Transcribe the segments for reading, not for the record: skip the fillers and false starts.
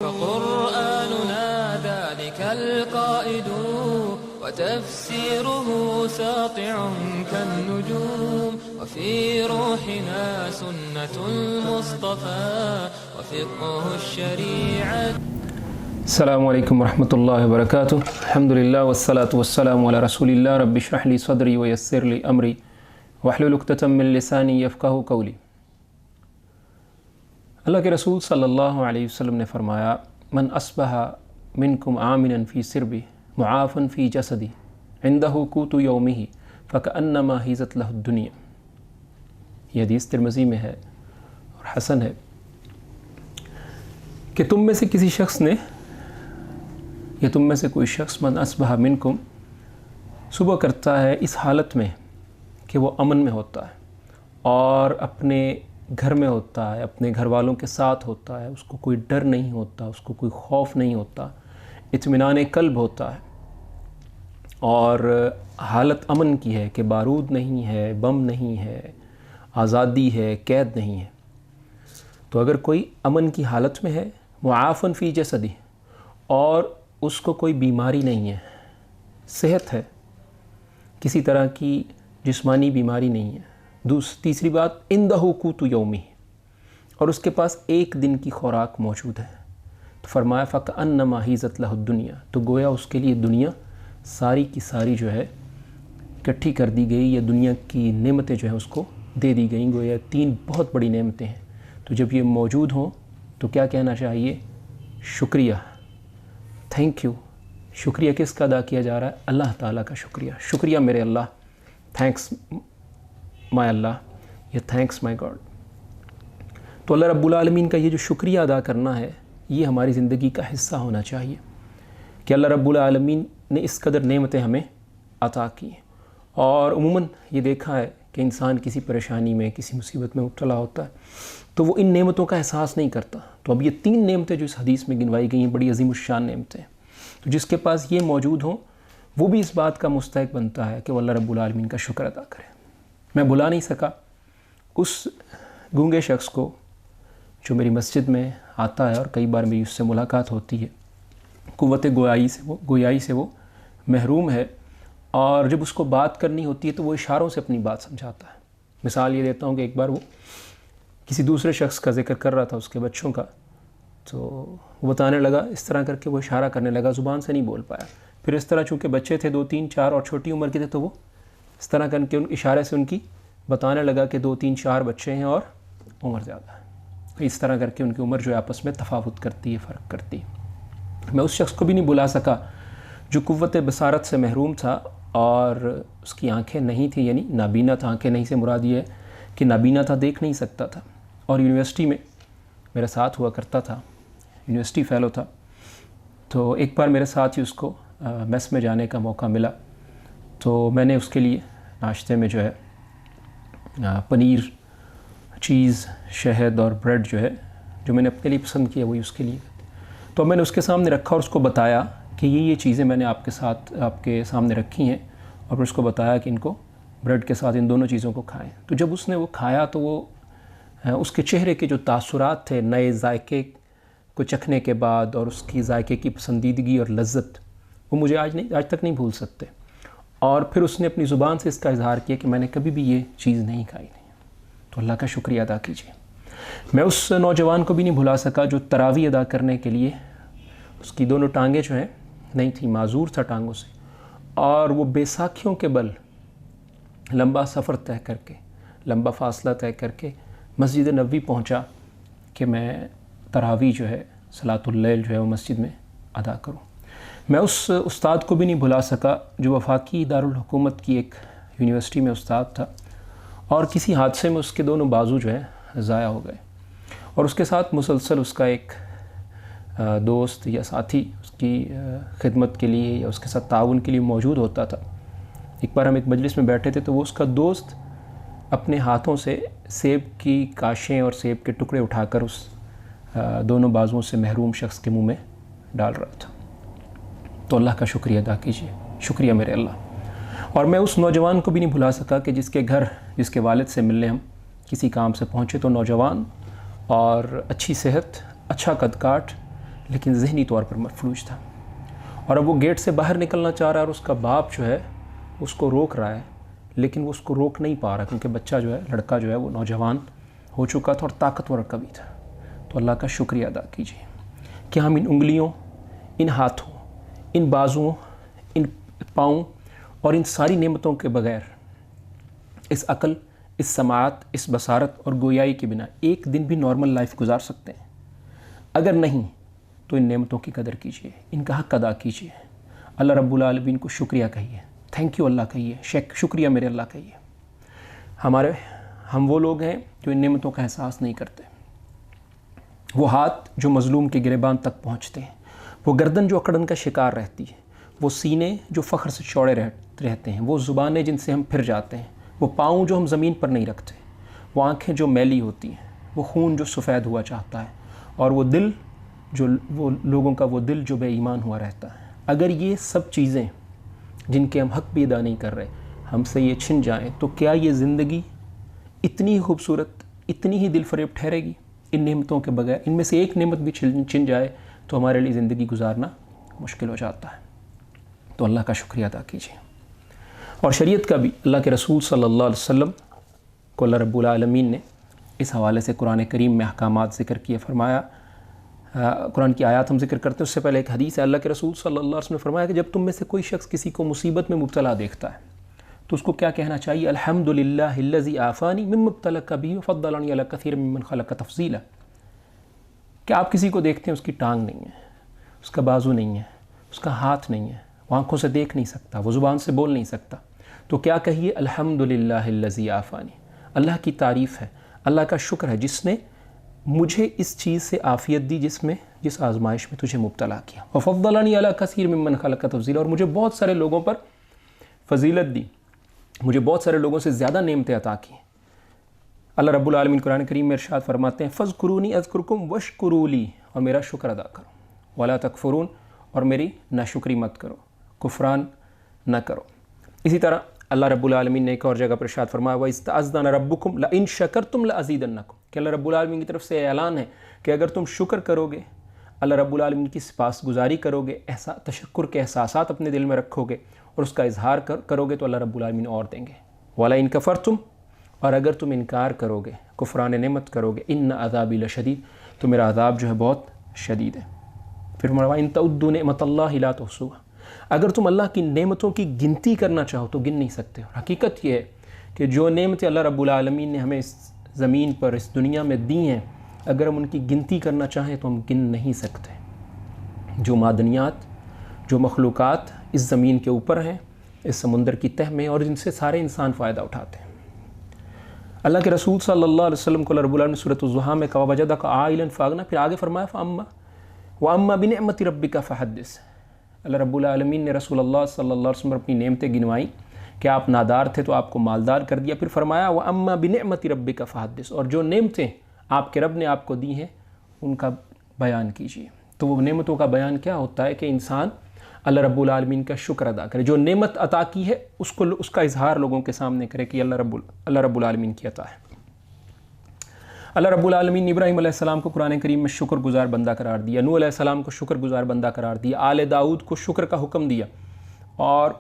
فقرآننا ذلك القائد وتفسيره ساطع كالنجوم وفي روحنا سنة المصطفى وفقه الشريعة. السلام علیکم ورحمۃ اللہ وبرکاتہ. الحمد للہ والصلاة والسلام علی رسول اللہ. رب اشرح لی صدری ویسر لی امری واحلل عقدۃ من لسانی یفقہوا قولی. اللہ کے رسول صلی اللہ علیہ وسلم نے فرمایا: من اصبح منکم آمنا فی سربہ معافا فی جسدہ عندہ قوت یومہ فکأنما حیزت لہ الدنیا. یہ حدیث ترمذی میں ہے اور حسن ہے کہ تم میں سے کسی شخص نے یا تم میں سے کوئی شخص من اصبح منکم صبح کرتا ہے اس حالت میں کہ وہ امن میں ہوتا ہے اور اپنے گھر میں ہوتا ہے، اپنے گھر والوں کے ساتھ ہوتا ہے، اس کو کوئی ڈر نہیں ہوتا، اس کو کوئی خوف نہیں ہوتا، اطمینان قلب ہوتا ہے اور حالت امن کی ہے کہ بارود نہیں ہے، بم نہیں ہے، آزادی ہے، قید نہیں ہے. تو اگر کوئی امن کی حالت میں ہے، معافن فی جسدی، اور اس کو کوئی بیماری نہیں ہے، صحت ہے، کسی طرح کی جسمانی بیماری نہیں ہے. تیسری بات، عندہ قوت یومی، اور اس کے پاس ایک دن کی خوراک موجود ہے. تو فرمایا فکأنما حیزت لہ الدنیا، تو گویا اس کے لیے دنیا ساری کی ساری جو ہے اکٹھی کر دی گئی، یا دنیا کی نعمتیں جو ہیں اس کو دے دی گئیں. گویا تین بہت بڑی نعمتیں ہیں. تو جب یہ موجود ہوں تو کیا کہنا چاہیے؟ شکریہ، تھینک یو. شکریہ کس کا ادا کیا جا رہا ہے؟ اللہ تعالیٰ کا شکریہ. شکریہ میرے اللہ، تھینکس مائی اللہ، یا تھینکس مائی گاڈ. تو اللہ رب العالمین کا یہ جو شکریہ ادا کرنا ہے، یہ ہماری زندگی کا حصہ ہونا چاہیے کہ اللہ رب العالمین نے اس قدر نعمتیں ہمیں عطا کی ہیں. اور عموماً یہ دیکھا ہے کہ انسان کسی پریشانی میں، کسی مصیبت میں مبتلا ہوتا ہے تو وہ ان نعمتوں کا احساس نہیں کرتا. تو اب یہ تین نعمتیں جو اس حدیث میں گنوائی گئی ہیں بڑی عظیم الشان نعمتیں ہیں. تو جس کے پاس یہ موجود ہوں وہ بھی اس بات کا مستحق بنتا ہے کہ وہ اللہ رب العالمین کا شکر ادا کرے. میں بھلا نہیں سکا اس گونگے شخص کو جو میری مسجد میں آتا ہے اور کئی بار میری اس سے ملاقات ہوتی ہے. قوت گویائی سے وہ محروم ہے، اور جب اس کو بات کرنی ہوتی ہے تو وہ اشاروں سے اپنی بات سمجھاتا ہے. مثال یہ دیتا ہوں کہ ایک بار وہ کسی دوسرے شخص کا ذکر کر رہا تھا، اس کے بچوں کا، تو وہ بتانے لگا، اس طرح کر کے وہ اشارہ کرنے لگا، زبان سے نہیں بول پایا. پھر اس طرح چونکہ بچے تھے 2 3 4 اور چھوٹی عمر کے تھے، تو وہ اس طرح کر کے اشارے سے ان کی بتانے لگا کہ 2 3 4 بچے ہیں اور عمر زیادہ ہے. اس طرح کر کے ان کی عمر جو ہے آپس میں تفاوت کرتی ہے، فرق کرتی ہے. میں اس شخص کو بھی نہیں بلا سکا جو قوت بصارت سے محروم تھا اور اس کی آنکھیں نہیں تھیں، یعنی نابینا تھا. آنکھیں نہیں سے مراد یہ ہے کہ نابینا تھا، دیکھ نہیں سکتا تھا، اور یونیورسٹی میں میرے ساتھ ہوا کرتا تھا، یونیورسٹی فیلو تھا. تو ایک بار میرے ساتھ ہی اس کو میس میں جانے کا موقع ملا، تو میں نے اس کے لیے ناشتے میں جو ہے پنیر، چیز، شہد اور بریڈ جو ہے، جو میں نے اپنے لیے پسند کیا وہی اس کے لیے. تو میں نے اس کے سامنے رکھا اور اس کو بتایا کہ یہ چیزیں میں نے آپ کے سامنے رکھی ہیں، اور پھر اس کو بتایا کہ ان کو بریڈ کے ساتھ ان دونوں چیزوں کو کھائیں. تو جب اس نے وہ کھایا تو وہ اس کے چہرے کے جو تاثرات تھے نئے ذائقے کو چکھنے کے بعد، اور اس کی ذائقے کی پسندیدگی اور لذت، وہ مجھے آج تک نہیں بھول سکتے. اور پھر اس نے اپنی زبان سے اس کا اظہار کیا کہ میں نے کبھی بھی یہ چیز نہیں کھائی. تو اللہ کا شکریہ ادا کیجیے. میں اس نوجوان کو بھی نہیں بھلا سکا جو تراویح ادا کرنے کے لیے، اس کی دونوں ٹانگیں جو ہیں نہیں تھیں، معذور تھا ٹانگوں سے، اور وہ بیساکھیوں کے بل لمبا سفر طے کر کے، لمبا فاصلہ طے کر کے مسجد نبوی پہنچا کہ میں تراویح جو ہے، صلاۃ اللیل جو ہے وہ مسجد میں ادا کروں. میں اس استاد کو بھی نہیں بھلا سکا جو وفاقی دارالحکومت کی ایک یونیورسٹی میں استاد تھا، اور کسی حادثے میں اس کے دونوں بازو جو ہے ضائع ہو گئے، اور اس کے ساتھ مسلسل اس کا ایک دوست یا ساتھی اس کی خدمت کے لیے یا اس کے ساتھ تعاون کے لیے موجود ہوتا تھا. ایک بار ہم ایک مجلس میں بیٹھے تھے تو وہ اس کا دوست اپنے ہاتھوں سے سیب کی کاشیں اور سیب کے ٹکڑے اٹھا کر اس دونوں بازوؤں سے محروم شخص کے منہ میں ڈال رہا تھا. تو اللہ کا شکریہ ادا کیجیے. شکریہ میرے اللہ. اور میں اس نوجوان کو بھی نہیں بھلا سکا کہ جس کے گھر، جس کے والد سے ملنے ہم کسی کام سے پہنچے، تو نوجوان اور اچھی صحت، اچھا قد کاٹ، لیکن ذہنی طور پر مفلوج تھا، اور اب وہ گیٹ سے باہر نکلنا چاہ رہا ہے اور اس کا باپ جو ہے اس کو روک رہا ہے، لیکن وہ اس کو روک نہیں پا رہا کیونکہ بچہ جو ہے، لڑکا جو ہے وہ نوجوان ہو چکا تھا اور طاقتور کا بھی تھا۔ تو اللہ کا شکریہ ادا کیجیے کہ ہم ان انگلیوں، ان ہاتھوں، ان بازوؤں، ان پاؤں اور ان ساری نعمتوں کے بغیر، اس عقل، اس سماعت، اس بصارت اور گویائی کے بنا ایک دن بھی نارمل لائف گزار سکتے ہیں؟ اگر نہیں تو ان نعمتوں کی قدر کیجیے، ان کا حق ادا کیجیے، اللہ رب العالمین کو شکریہ کہیے، تھینک یو اللہ کہیے، شکریہ میرے اللہ کہیے۔ ہم وہ لوگ ہیں جو ان نعمتوں کا احساس نہیں کرتے، وہ ہاتھ جو مظلوم کے گریبان تک پہنچتے ہیں، وہ گردن جو اکڑن کا شکار رہتی ہے، وہ سینے جو فخر سے چوڑے رہتے ہیں، وہ زبانیں جن سے ہم پھر جاتے ہیں، وہ پاؤں جو ہم زمین پر نہیں رکھتے، وہ آنکھیں جو میلی ہوتی ہیں، وہ خون جو سفید ہوا چاہتا ہے، اور وہ دل جو وہ لوگوں کا وہ دل جو بے ایمان ہوا رہتا ہے۔ اگر یہ سب چیزیں جن کے ہم حق بھی ادا نہیں کر رہے ہم سے یہ چھن جائیں تو کیا یہ زندگی اتنی ہی خوبصورت، اتنی ہی دل فریب ٹھہرے گی؟ ان نعمتوں کے بغیر ان میں سے ایک نعمت بھی چھن جائے تو ہمارے لیے زندگی گزارنا مشکل ہو جاتا ہے۔ تو اللہ کا شکریہ ادا کیجیے۔ اور شریعت کا بھی اللہ کے رسول صلی اللہ علیہ وسلم کو اللہ رب العالمین نے اس حوالے سے قرآن کریم میں احکامات ذکر کیے، فرمایا، قرآن کی آیات ہم ذکر کرتے ہیں، اس سے پہلے ایک حدیث ہے، اللہ کے رسول صلی اللہ علیہ وسلم نے فرمایا کہ جب تم میں سے کوئی شخص کسی کو مصیبت میں مبتلا دیکھتا ہے تو اس کو کیا کہنا چاہیے؟ الحمدللہ الذی عافانی مما ابتلاک بہ وفضلنی علی کثیر ممن خلق تفضیلا۔ کہ آپ کسی کو دیکھتے ہیں اس کی ٹانگ نہیں ہے، اس کا بازو نہیں ہے، اس کا ہاتھ نہیں ہے، وہ آنکھوں سے دیکھ نہیں سکتا، وہ زبان سے بول نہیں سکتا، تو کیا کہیے؟ الحمدللہ الذی عافانی، اللہ کی تعریف ہے، اللہ کا شکر ہے جس نے مجھے اس چیز سے عافیت دی جس آزمائش میں تجھے مبتلا کیا، وفضلنی علی کثیر ممن خلق تفضیلا، اور مجھے بہت سارے لوگوں پر فضیلت دی، مجھے بہت سارے لوگوں سے زیادہ نعمتیں عطا کی۔ اللہ رب العالمین قرآن کریم میں ارشاد فرماتے ہیں فاذکرونی اذکرکم واشکروا لی، اور میرا شکر ادا کرو، ولا تکفرون، اور میری ناشکری مت کرو، کفران نہ کرو۔ اسی طرح اللہ رب العالمین نے ایک اور جگہ پر ارشاد فرمایا وَإِذْ تَأَذَّنَ رَبُّكُمْ لَإِن شَكَرْتُمْ لَأَزِيدَنَّكُمْ، کہ اللہ رب العالمین کی طرف سے اعلان ہے کہ اگر تم شکر کرو گے، اللہ رب العالمین کی سپاس گزاری کرو گے، تشکر کے احساسات اپنے دل میں رکھو گے اور اس کا اظہار کرو گے تو اللہ رب العالمین اور دیں گے۔ وَلَئِن كَفَرْتُمْ، اور اگر تم انکار کرو گے، کفران نعمت کرو گے، ان عذابی لشدید، تو میرا عذاب جو ہے بہت شدید ہے۔ پھر فرمایا ان تعدوا نعمت اللہ لا تحصوها، اگر تم اللہ کی نعمتوں کی گنتی کرنا چاہو تو گن نہیں سکتے۔ اور حقیقت یہ ہے کہ جو نعمتیں اللہ رب العالمین نے ہمیں اس زمین پر، اس دنیا میں دی ہیں، اگر ہم ان کی گنتی کرنا چاہیں تو ہم گن نہیں سکتے۔ جو معدنیات، جو مخلوقات اس زمین کے اوپر ہیں، اس سمندر کی تہ میں، اور جن سے سارے انسان فائدہ اٹھاتے ہیں۔ اللہ کے رسول صلی اللہ علیہ وسلم کو اللہ رب العالمین نے سورۃ الضحیٰ میں کہا وَوَجَدَكَ عَائِلًا فَأَغْنَىٰ، پھر آگے فرمایا وَأَمَّا بِنِعْمَةِ رَبِّكَ فَحَدِّثْ، اللہ رب العالمین نے رسول اللہ صلی اللہ علیہ وسلم پر اپنی نعمتیں گنوائیں کہ آپ نادار تھے تو آپ کو مالدار کر دیا، پھر فرمایا وَأَمَّا بِنِعْمَةِ رَبِّكَ فَحَدِّثْ، اور جو نعمتیں آپ کے رب نے آپ کو دی ہیں ان کا بیان کیجیے۔ تو وہ نعمتوں کا بیان کیا ہوتا ہے کہ انسان اللہ رب العالمین کا شکر ادا کرے، جو نعمت عطا کی ہے اس کا اظہار لوگوں کے سامنے کرے کہ اللہ رب العالمین کی عطا ہے۔ اللہ رب العالمین نے ابراہیم علیہ السلام کو قرآن کریم میں شکر گزار بندہ قرار دیا، نوح علیہ السلام کو شکر گزار بندہ قرار دیا، آل داؤد کو شکر کا حکم دیا، اور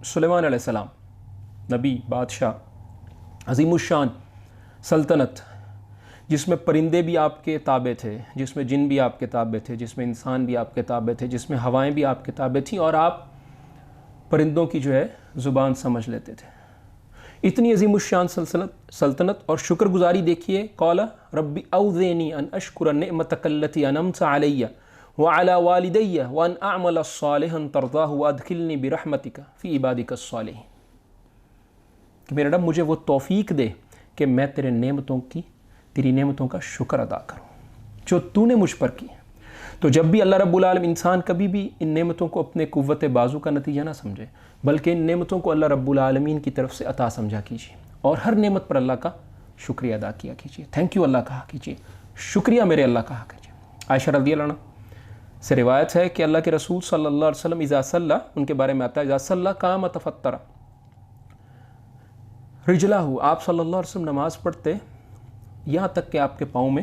سلیمان علیہ السلام نبی، بادشاہ، عظیم الشان سلطنت، جس میں پرندے بھی آپ کے تابع تھے، جس میں جن بھی آپ کے تابع تھے، جس میں انسان بھی آپ کے تابع تھے، جس میں ہوائیں بھی آپ کے تابع تھیں، اور آپ پرندوں کی جو ہے زبان سمجھ لیتے تھے۔ اتنی عظیم الشان سلطنت اور شکر گزاری دیکھیے، قال رب اوزعنی ان اشکر نعمتک التی انعمت علی وعلی والدی وان اعمل صالحا ترضاہ وادخلنی برحمتک فی عبادک الصالحین، کہ میرا رب مجھے وہ توفیق دے کہ میں تیری نعمتوں کا شکر ادا کروں جو تو نے مجھ پر کی۔ تو جب بھی اللہ رب العالمین، انسان کبھی بھی ان نعمتوں کو اپنے قوت بازو کا نتیجہ نہ سمجھے، بلکہ ان نعمتوں کو اللہ رب العالمین کی طرف سے عطا سمجھا کیجیے، اور ہر نعمت پر اللہ کا شکریہ ادا کیا کیجیے، تھینک یو اللہ کہا کیجیے، شکریہ میرے اللہ کہا کیجیے۔ عائشہ رضی اللہ عنہ سے روایت ہے کہ اللہ کے رسول صلی اللہ علیہ وسلم اذا صلی، ان کے بارے میں آتا ہے اذا صلی قام تفطر رجلہ، آپ صلی اللہ علیہ وسلم نماز پڑھتے یہاں تک کہ آپ کے پاؤں میں